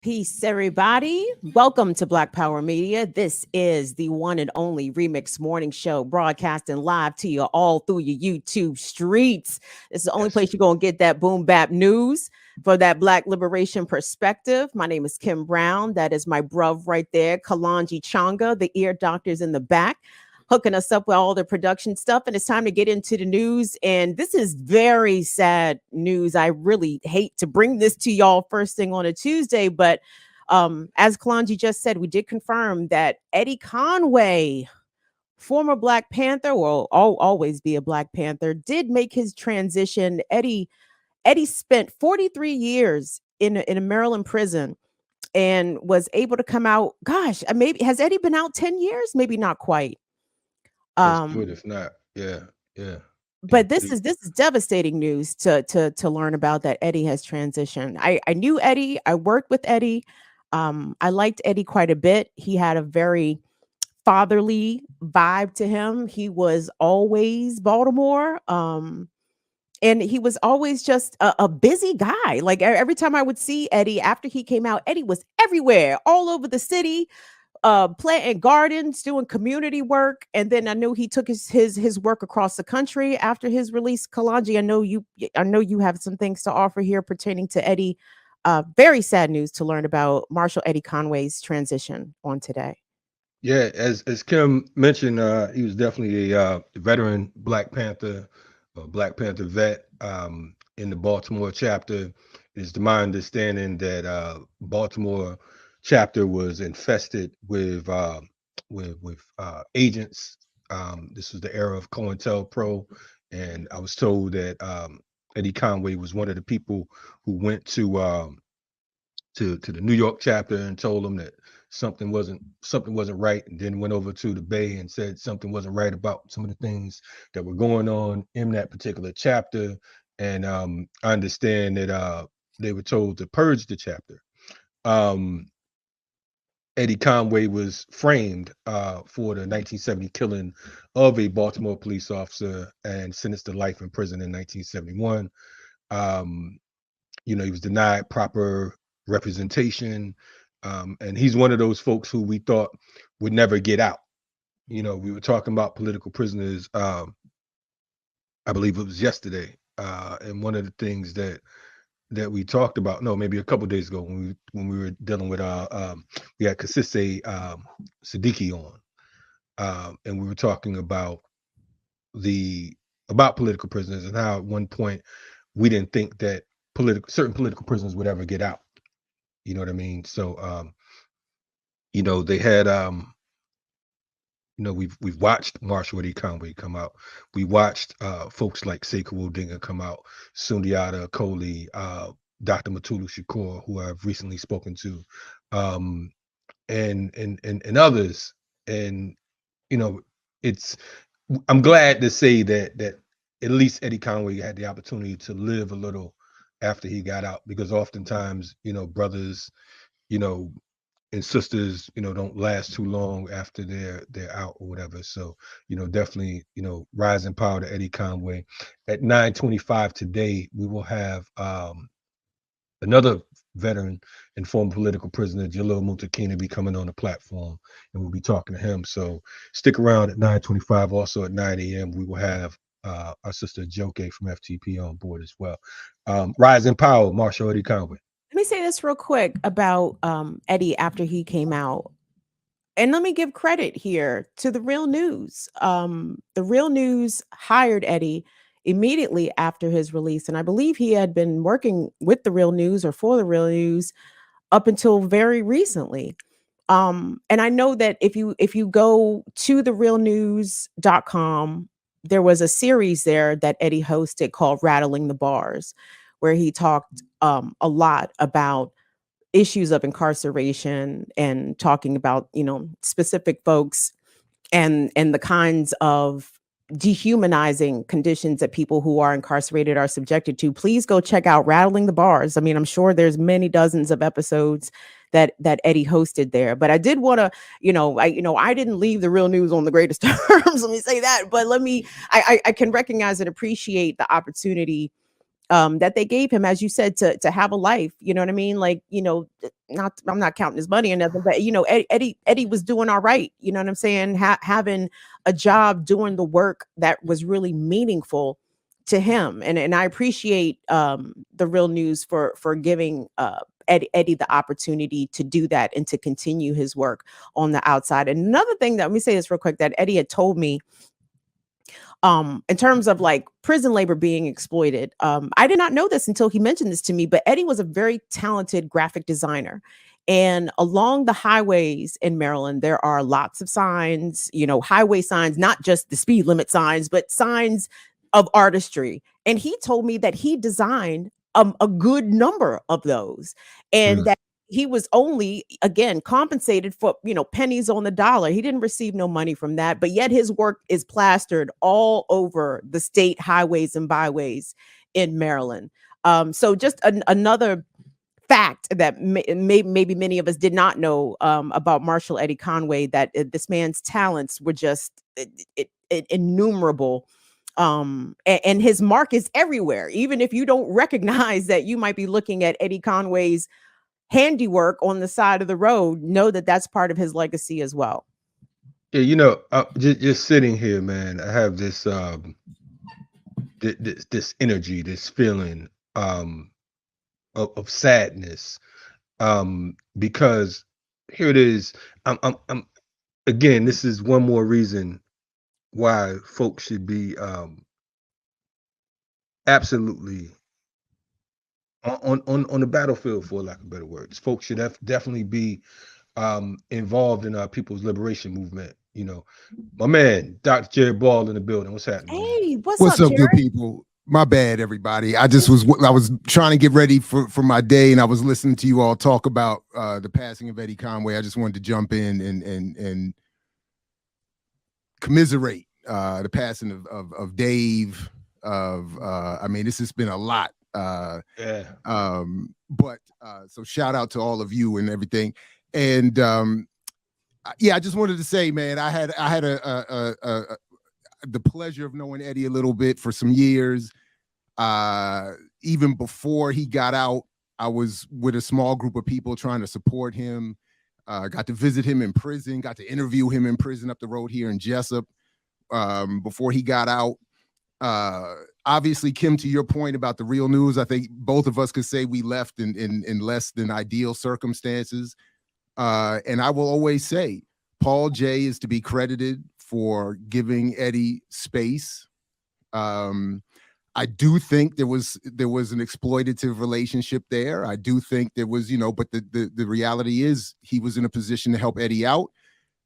Peace, everybody. Welcome to Black Power Media. This is the one and only Remix Morning Show, broadcasting live to you all through your YouTube streets. This is the only Yes. place you're going to get that boom bap news for that Black liberation perspective. My name is Kim Brown. That is my bruv right there, Kalanji Changa, the ear doctors in the back, hooking us up with all the production stuff. And it's time to get into the news. And this is very sad news. I really hate to bring this to y'all first thing on a Tuesday, but as Kalanji just said, we did confirm that Eddie Conway, former Black Panther, will always be a Black Panther, did make his transition. Eddie spent 43 years in a Maryland prison and was able to come out. Gosh, maybe has Eddie been out 10 years? Maybe not quite. Close to it, Um, if not. Yeah, yeah, yeah. but this is devastating news to learn about that Eddie has transitioned. I knew Eddie. I worked with Eddie. I liked Eddie quite a bit. He had a very fatherly vibe to him. He was always Baltimore. And he was always just a busy guy. Like every time I would see Eddie after he came out, Eddie was everywhere, all over the city, planting gardens, doing community work. And then I know he took his work across the country after his release. Kalanji, I know you have some things to offer here pertaining to Eddie. Very sad news to learn about Marshall Eddie Conway's transition on today. Yeah, as Kim mentioned, he was definitely a veteran Black Panther, Black Panther vet in the Baltimore chapter. It's to my understanding that Baltimore chapter was infested with agents. This was the era of COINTELPRO, and I was told that Eddie Conway was one of the people who went to the New York chapter and told them that something wasn't right, and then went over to the Bay and said something wasn't right about some of the things that were going on in that particular chapter. And I understand that they were told to purge the chapter. Um, Eddie Conway was framed for the 1970 killing of a Baltimore police officer and sentenced to life in prison in 1971. Um, he was denied proper representation, and he's one of those folks who we thought would never get out. We were talking about political prisoners. I believe it was yesterday, and one of the things that we talked about, no, maybe a couple days ago when we were dealing with we had Kasise Siddiqui on, and we were talking the about political prisoners and how at one point we didn't think that certain political prisoners would ever get out. You know what I mean? So they had we've watched Marshall D. Conway come out. We watched folks like Sekou Odinga come out, Sundiata Kohli, Dr. Matulu Shakur, who I've recently spoken to, um, and others. And you know, it's I'm glad to say that at least Eddie Conway had the opportunity to live a little after he got out, because oftentimes, brothers, you know, and sisters, don't last too long after they're out or whatever. So, definitely, rising power to Eddie Conway. At 9:25 today, we will have another veteran and former political prisoner, Jalil Mutakina, be coming on the platform, and we'll be talking to him. So stick around at 9:25. Also at 9 a.m., we will have our sister Joke from FTP on board as well. Rising power, Marshall Eddie Conway. Let me say this real quick about Eddie after he came out. And let me give credit here to the Real News. The Real News hired Eddie immediately after his release, and I believe he had been working with the Real News or for the Real News up until very recently. And I know that if you go to therealnews.com, there was a series there that Eddie hosted called Rattling the Bars, where he talked a lot about issues of incarceration and talking about specific folks and the kinds of dehumanizing conditions that people who are incarcerated are subjected to. Please go check out Rattling the Bars. I mean, I'm sure there's many dozens of episodes that Eddie hosted there. But I did want to, I didn't leave the Real News on the greatest terms. Let me say that. But I can recognize and appreciate the opportunity that they gave him, as you said, to have a life. You know what I mean? Like, not, I'm not counting his money or nothing, but Eddie was doing all right. You know what I'm saying? Having a job, doing the work that was really meaningful to him, and I appreciate the Real News for giving Eddie the opportunity to do that and to continue his work on the outside. And another thing that, let me say this real quick, that Eddie had told me, in terms of like prison labor being exploited. I did not know this until he mentioned this to me, but Eddie was a very talented graphic designer. And along the highways in Maryland, there are lots of signs, highway signs, not just the speed limit signs, but signs of artistry. And he told me that he designed a good number of those, and Mm. that he was only, again, compensated for, pennies on the dollar. He didn't receive no money from that, but yet his work is plastered all over the state highways and byways in Maryland. So just another fact that maybe many of us did not know about Marshall Eddie Conway, that this man's talents were just innumerable. And his mark is everywhere. Even if you don't recognize that you might be looking at Eddie Conway's handiwork on the side of the road, know that that's part of his legacy as well. Yeah, just sitting here, man, I have this this energy, this feeling of sadness, because here it is. I'm again. This is one more reason why folks should be absolutely on the battlefield, for lack of better words. Folks should definitely be involved in our people's liberation movement. My man, Dr. Jared Ball in the building. What's happening, my man? Hey, what's What's up, up, good Jared? people? My bad, everybody. I was trying to get ready for my day, and I was listening to you all talk about the passing of Eddie Conway. I just wanted to jump in and commiserate the passing of Dave. I mean, this has been a lot. Yeah. But so shout out to all of you and everything. And yeah, I just wanted to say, man, I had the pleasure of knowing Eddie a little bit for some years. Even before he got out, I was with a small group of people trying to support him. Got to visit him in prison, got to interview him in prison up the road here in Jessup before he got out. Obviously, Kim, to your point about the Real News, I think both of us could say we left in less than ideal circumstances. And I will always say, Paul J is to be credited for giving Eddie space. I do think there was an exploitative relationship there. I do think there was, but the reality is he was in a position to help Eddie out,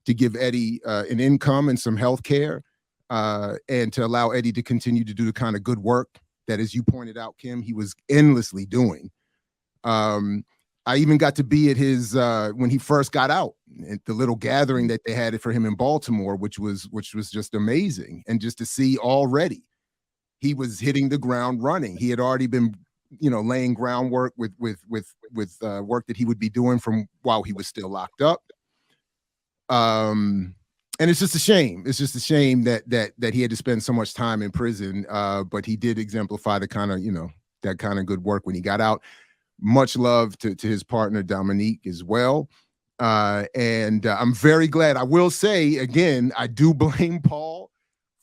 to give Eddie an income and some health care, and to allow Eddie to continue to do the kind of good work that, as you pointed out, Kim, he was endlessly doing. I even got to be at his when he first got out, at the little gathering that they had for him in Baltimore, which was just amazing. And just to see already he was hitting the ground running. He had already been, laying groundwork with work that he would be doing from while he was still locked up. And it's just a shame. It's just a shame that he had to spend so much time in prison. But he did exemplify the kind of, that kind of good work when he got out. Much love to his partner Dominique as well. And I'm very glad. I will say again, I do blame Paul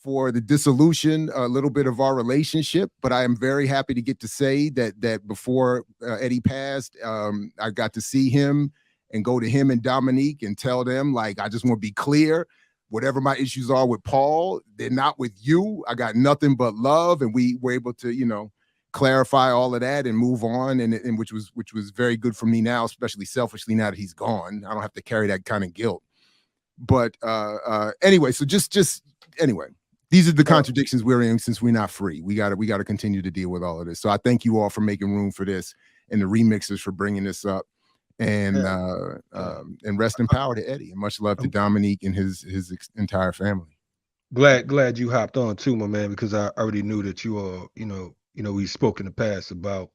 for the dissolution a little bit of our relationship, but I am very happy to get to say that before Eddie passed, I got to see him and go to him and Dominique and tell them, like, I just want to be clear, whatever my issues are with Paul, they're not with you. I got nothing but love, and we were able to, clarify all of that and move on, and which was very good for me now, especially selfishly now that he's gone. I don't have to carry that kind of guilt. But anyway, so just anyway. These are the contradictions we're in since we're not free. We gotta continue to deal with all of this. So I thank you all for making room for this, and the remixers for bringing this up. And rest in power to Eddie, and much love to Dominique and his entire family. Glad you hopped on too, my man, because I already knew that you all, we spoke in the past about,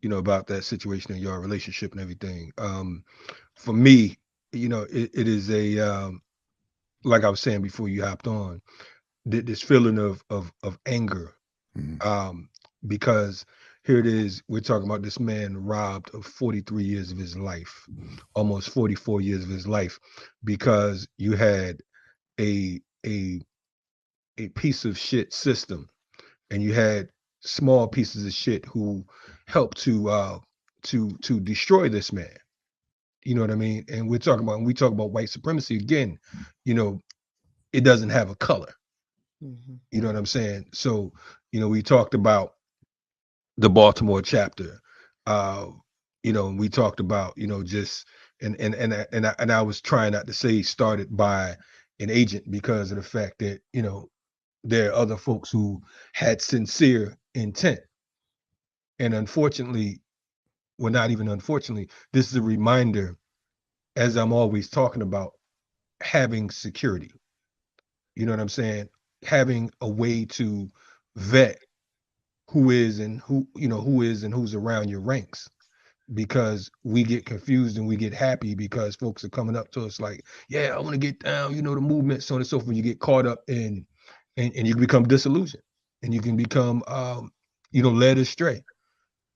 about that situation in your relationship and everything. For me, it is a like I was saying before you hopped on, this feeling of anger, because here it is. We're talking about this man robbed of 43 years of his life, almost 44 years of his life, because you had a a a piece of shit system, and you had small pieces of shit who helped to destroy this man. You know what I mean? And when we talk about white supremacy again, you know, it doesn't have a color. Mhm. You know what I'm saying? So, we talked about the Baltimore chapter. Uh, we talked about, just and I was trying not to say started by an agent because of the fact that, there are other folks who had sincere intent. And unfortunately, well, not even unfortunately, this is a reminder, as I'm always talking about, having security. You know what I'm saying? Having a way to vet who is and who's around your ranks, because we get confused and we get happy because folks are coming up to us like, yeah, I want to get down, the movement, so on and so forth. You get caught up and you become disillusioned, and you can become led astray.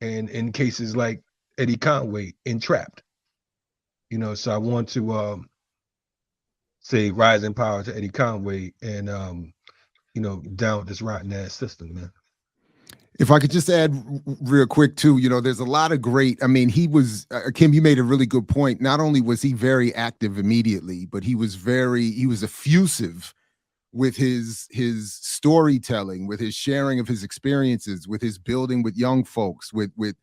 And in cases like Eddie Conway, entrapped. So I want to say rise in power to Eddie Conway, and down with this rotten ass system, man. If I could just add real quick too, there's a lot of great. I mean, he was Kim. You made a really good point. Not only was he very active immediately, but he was effusive with his storytelling, with his sharing of his experiences, with his building with young folks. With one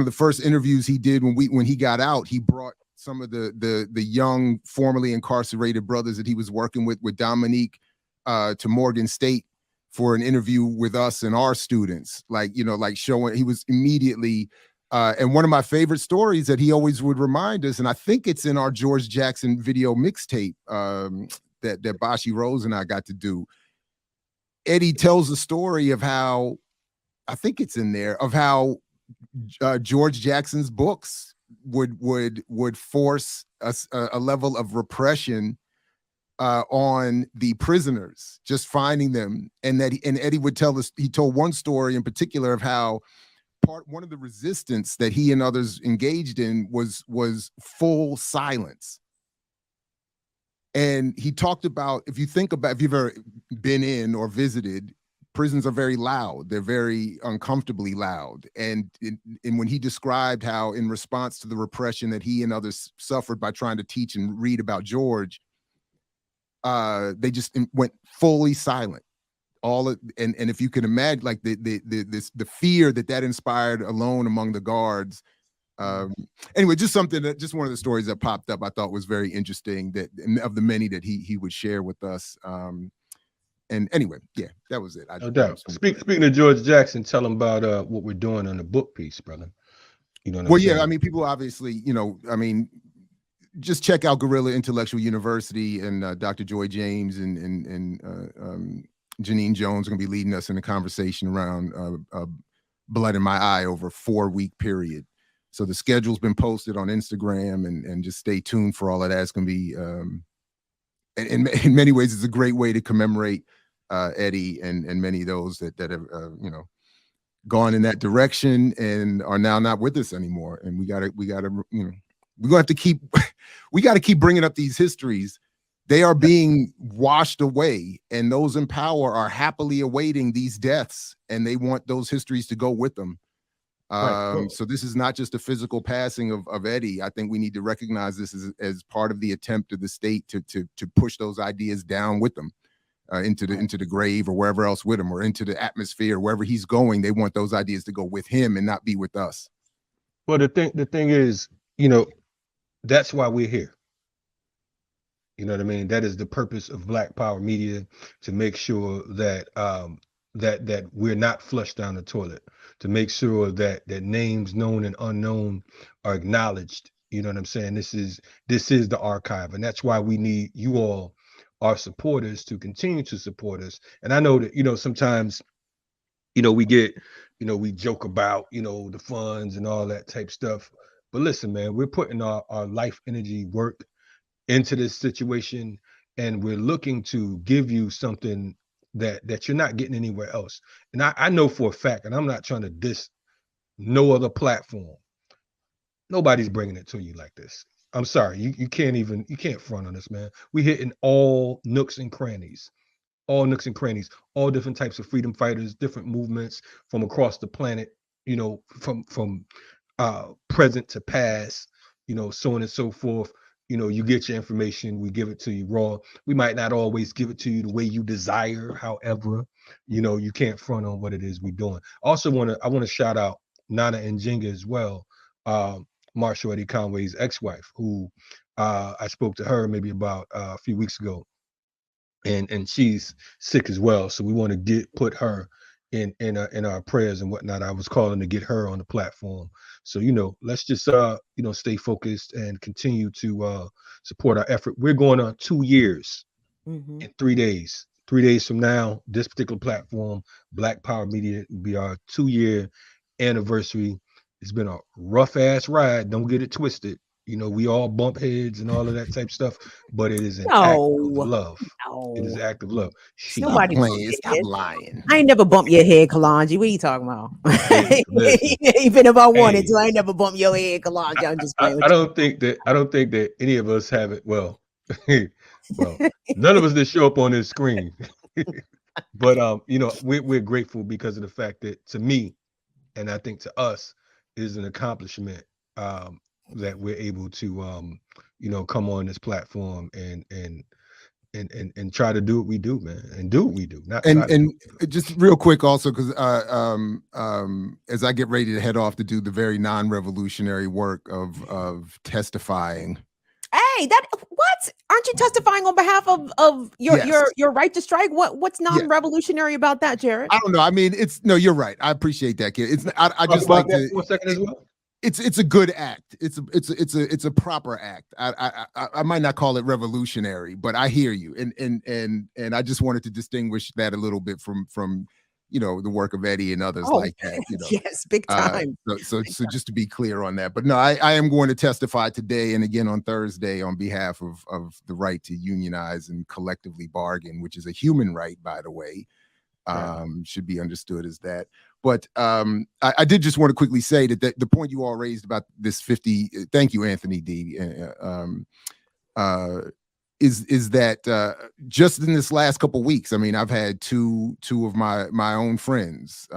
of the first interviews he did when he got out, he brought some of the young formerly incarcerated brothers that he was working with Dominique to Morgan State for an interview with us and our students, like showing. He was immediately and one of my favorite stories that he always would remind us, and I think it's in our George Jackson video mixtape that Bashi Rose and I got to do. Eddie tells a story of how, I think it's in there, of how George Jackson's books would force a level of repression on the prisoners, just finding them. And Eddie would tell us, he told one story in particular of how one of the resistance that he and others engaged in was full silence. And he talked about, if you've ever been in or visited, prisons are very loud. They're very uncomfortably loud. And when he described how, in response to the repression that he and others suffered by trying to teach and read about George, they just went fully silent. And if you can imagine, like the fear that inspired alone among the guards. Anyway, just one of the stories that popped up I thought was very interesting, that of the many that he would share with us. And anyway, yeah, that was it. No doubt. Speaking of George Jackson, tell him about what we're doing on the book piece, brother. You know what I'm saying? Yeah, I mean, people obviously, just check out Guerrilla Intellectual University, and Dr. Joy James and Janine Jones are going to be leading us in a conversation around Blood in My Eye over a 4-week period. So the schedule's been posted on Instagram, and just stay tuned for all of that. It's going to be, in many ways, it's a great way to commemorate Eddie and many of those that have, gone in that direction and are now not with us anymore. And we gotta, we're gonna have to keep, we got to keep bringing up these histories. They are being washed away, and those in power are happily awaiting these deaths, and they want those histories to go with them. So this is not just a physical passing of Eddie. I think we need to recognize this as part of the attempt of the state to push those ideas down with them into the grave or wherever else with him, or into the atmosphere, wherever he's going. They want those ideas to go with him and not be with us. Well, the thing is, that's why we're here. You know what I mean? That is the purpose of Black Power Media, to make sure that that we're not flushed down the toilet, to make sure that names known and unknown are acknowledged. You know what I'm saying? This is the archive, and that's why we need you all, our supporters, to continue to support us. And I know that sometimes we get we joke about the funds and all that type stuff, but listen, man, we're putting our life, energy, work into this situation, and we're looking to give you something that you're not getting anywhere else. And I know for a fact, and I'm not trying to diss no other platform. Nobody's bringing it to you like this. I'm sorry, you can't front on us, man. We hitting all nooks and crannies, all different types of freedom fighters, different movements from across the planet, from present to past, so on and so forth. You get your information, we give it to you raw. We might not always give it to you the way you desire. However, you can't front on what it is we're doing. Also I want to shout out Nana and Jenga as well. Marshall Eddie Conway's ex-wife, who I spoke to her maybe about a few weeks ago, and she's sick as well. So we want to put her in our prayers and whatnot. I was calling to get her on the platform. So let's just stay focused and continue to support our effort. We're going on 2 years in 3 days. 3 days from now, this particular platform, Black Power Media, will be our 2-year anniversary. It's been a rough ass ride. Don't get it twisted. We all bump heads and all of that type stuff, but it is an act of love. It is an act of love. Stop playing. Stop lying. I ain't never bumped your head, Kalanji. What are you talking about? Hey, even if I wanted to, I ain't never bumped your head, Kalanji. I'm just playing. I don't think that any of us have it. Well, none of us that show up on this screen. But we're grateful because of the fact that, to me, and I think to us, is an accomplishment that we're able to come on this platform and try to do what we do, man, and do what we do. And just real quick also, because as I get ready to head off to do the very non-revolutionary work of testifying. Hey, what? Aren't you testifying on behalf of your right to strike? What's non-revolutionary about that, Jared? I don't know. I mean, you're right. I appreciate that, kid. I just like to 1 second as well. It's a good act. It's a proper act. I might not call it revolutionary, but I hear you. And I just wanted to distinguish that a little bit from the work of Eddie and others like that. Yes, big time. So just to be clear on that. But no, I am going to testify today and again on Thursday on behalf of the right to unionize and collectively bargain, which is a human right, by the way. Should be understood as that. But I did just want to quickly say that the point you all raised about this 50, thank you, Anthony D, is that just in this last couple of weeks, I mean, I've had two of my own friends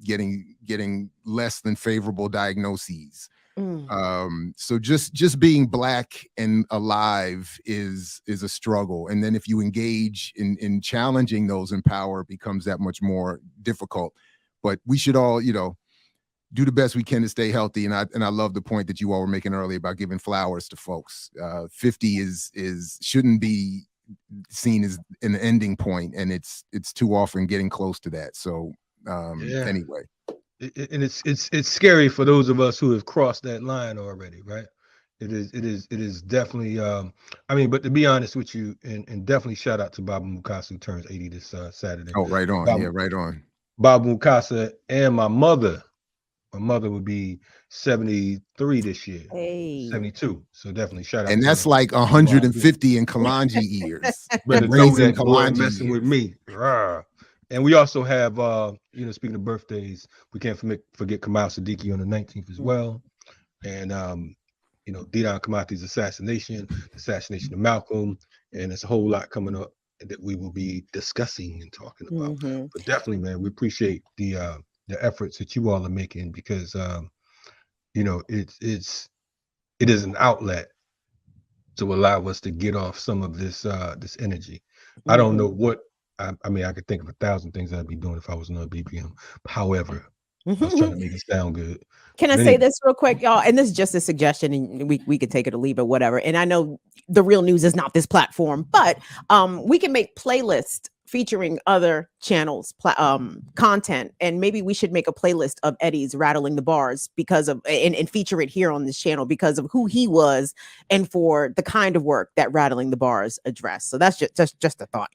getting less than favorable diagnoses. So just being Black and alive is a struggle. And then if you engage in challenging those in power, it becomes that much more difficult. But we should all, do the best we can to stay healthy. And I love the point that you all were making earlier about giving flowers to folks. 50 shouldn't be seen as an ending point, and it's too often getting close to that. So anyway. And it's scary for those of us who have crossed that line already, right? It is definitely but to be honest with you, and definitely shout out to Baba Mukasa, who turns 80 this Saturday. Oh, right on. Right on. Baba Mukasa and my mother would be 73 this year. 72. So definitely shout out. And that's like 150 in Kalanji years. Better know that boy messing with me. And we also have, speaking of birthdays, we can't forget Kamal Siddiqui on the 19th as well. And, Didon Kamati's assassination of Malcolm. And there's a whole lot coming up that we will be discussing and talking about. But definitely, man, we appreciate the efforts that you all are making, because, it is an outlet to allow us to get off some of this energy. I don't know what. I mean, I could think of 1,000 things I'd be doing if I was on BPM. However, I was trying to make it sound good. Can I say this real quick, y'all? And this is just a suggestion, and we could take it or leave it, whatever. And I know the real news is not this platform, but we can make playlists featuring other channels content, and maybe we should make a playlist of Eddie's Rattling the Bars because of and feature it here on this channel because of who he was and for the kind of work that Rattling the Bars addressed. So that's just a thought.